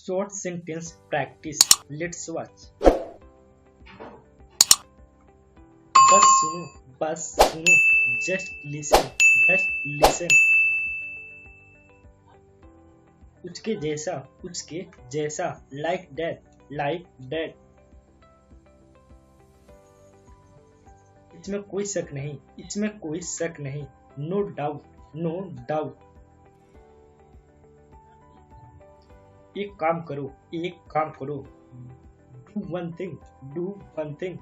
Short sentence practice. Let's watch. बस सुनो. Just listen. उसके जैसा. Like that. इसमें कोई शक नहीं. No doubt. एक काम करो. Do one thing.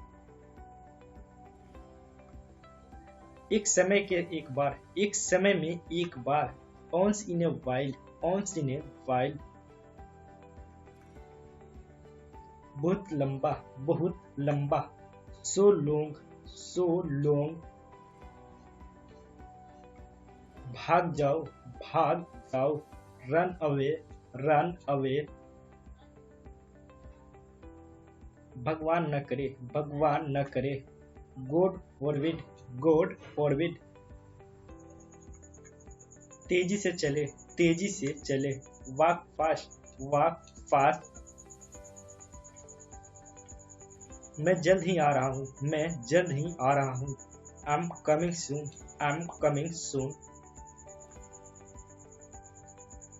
एक समय में एक बार. Once in a while. बहुत लंबा. So long. भाग जाओ. Run away. भगवान न करे. God forbid. तेजी से चले. Walk fast. मैं जल्द ही आ रहा हूँ. I'm coming soon.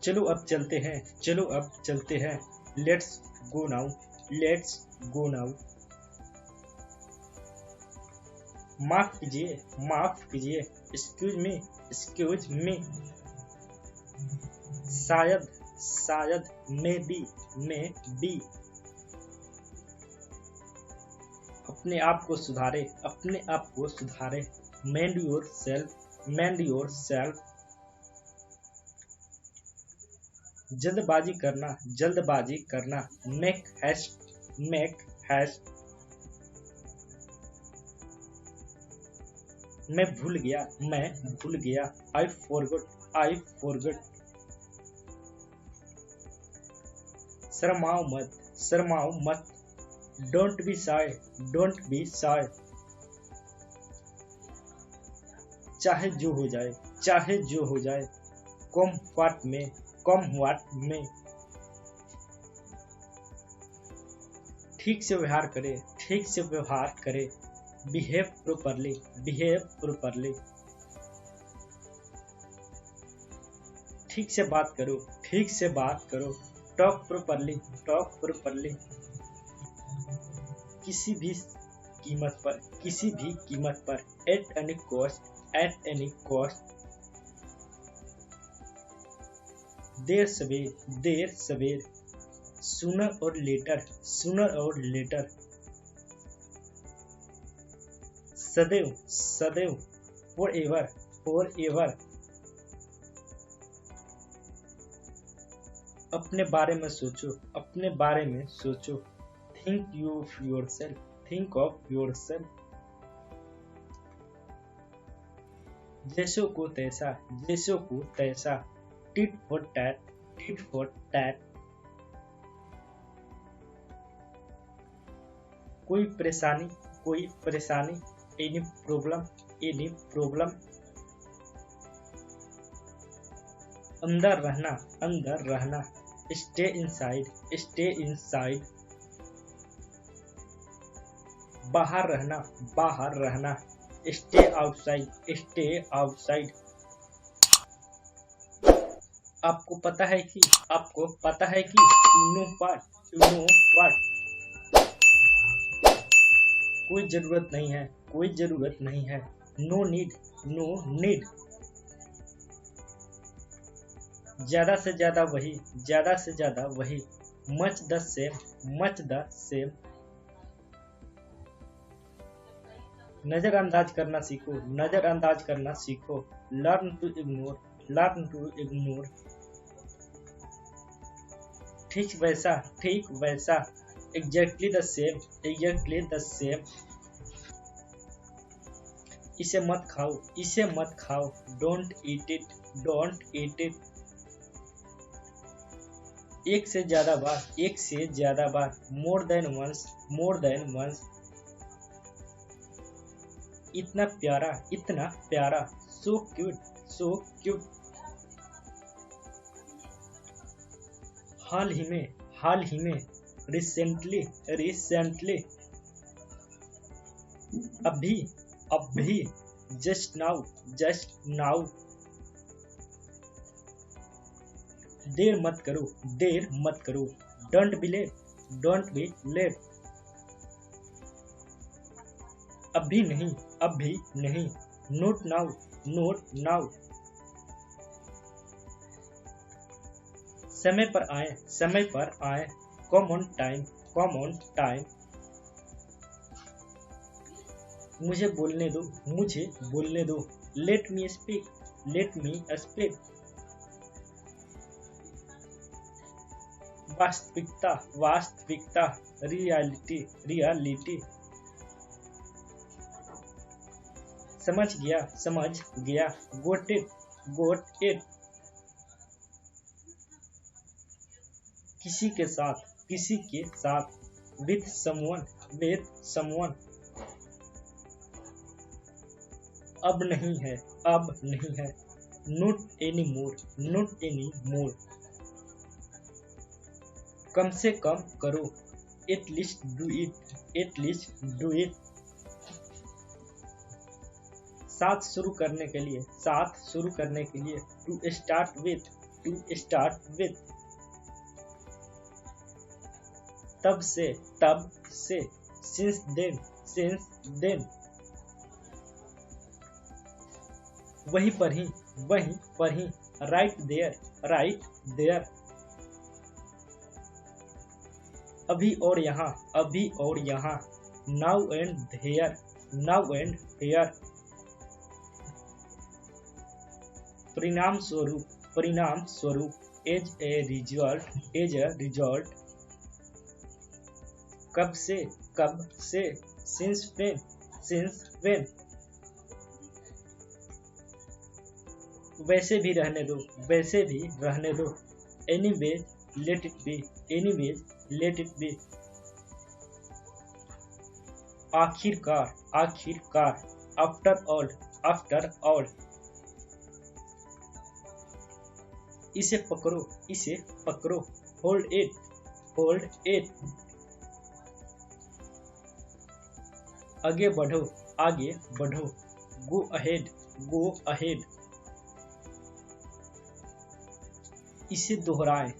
चलो अब चलते हैं. Let's go now. माफ कीजिए. Excuse me. शायद. Maybe. अपने आप को सुधारे. Mend yourself. जल्दबाजी करना. Make haste. मैं भूल गया. I forgot. शर्माओ मत. Don't be shy. चाहे जो हो जाए. Come what may. ठीक से व्यवहार करे. Behave properly. ठीक से बात करो. Talk properly. किसी भी कीमत पर. At any cost. देर सवेर. Sooner or later. सदैव. Forever. अपने बारे में सोचो. Think of yourself. जैसो को तैसा. Tit for tat. कोई परेशानी. Any problem. अंदर रहना. Stay inside. बाहर रहना. Stay outside. आपको पता है कि you know what. कोई जरूरत नहीं है. No need. ज्यादा से ज्यादा वही. Much the same. नजरअंदाज करना सीखो. Learn to ignore. ठीक वैसा. Exactly the same. इसे मत खाओ. Don't eat it. एक से ज्यादा बार. More than once. इतना प्यारा. So cute. हाल हाल ही में, रिसेंटली, अभी, जस्ट नाउ, देर मत करो, डोंट बी लेट, अभी नहीं, नोट नाउ, समय पर आए, कम ऑन टाइम, मुझे बोलने दो, लेट मी स्पीक, वास्तविकता, रियलिटी, समझ गया, गोट इट, किसी के साथ, विथ समवन, अब नहीं है, नॉट एनी मोर, कम से कम करो, एटलीस्ट डू इट, साथ शुरू करने के लिए, टू स्टार्ट विथ, तब से, सिंस देन, वहीं पर ही, राइट देयर, अभी और यहाँ, नाउ एंड हेयर, परिणाम स्वरूप, एज ए रिजल्ट, कब से, सिंस व्हेन, वैसे भी रहने दो, एनीवेज लेट इट बी, आखिरकार, आफ्टर ऑल, इसे पकड़ो, होल्ड इट, आगे बढ़ो, गो अहेड, इसे दोहराएं,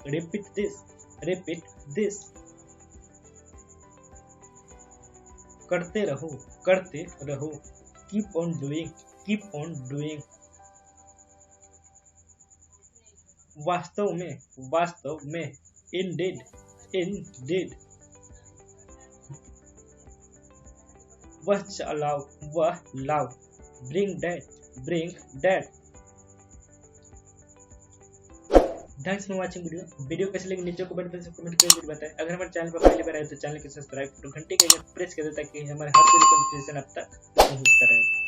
रिपीट दिस, करते रहो, कीप ऑन डूइंग, वास्तव में, इंडेड, वह लाओ, bring that. Thanks for watching video कैसे लगी नीचे कमेंट में कमेंट करके बताएं। अगर हमारे चैनल पर पहली बार आए तो चैनल को सब्सक्राइब करो, घंटी के आइकन प्रेस कर दो ताकि हमारे हर वीडियो का नोटिफिकेशन आप तक पहुंचता रहे।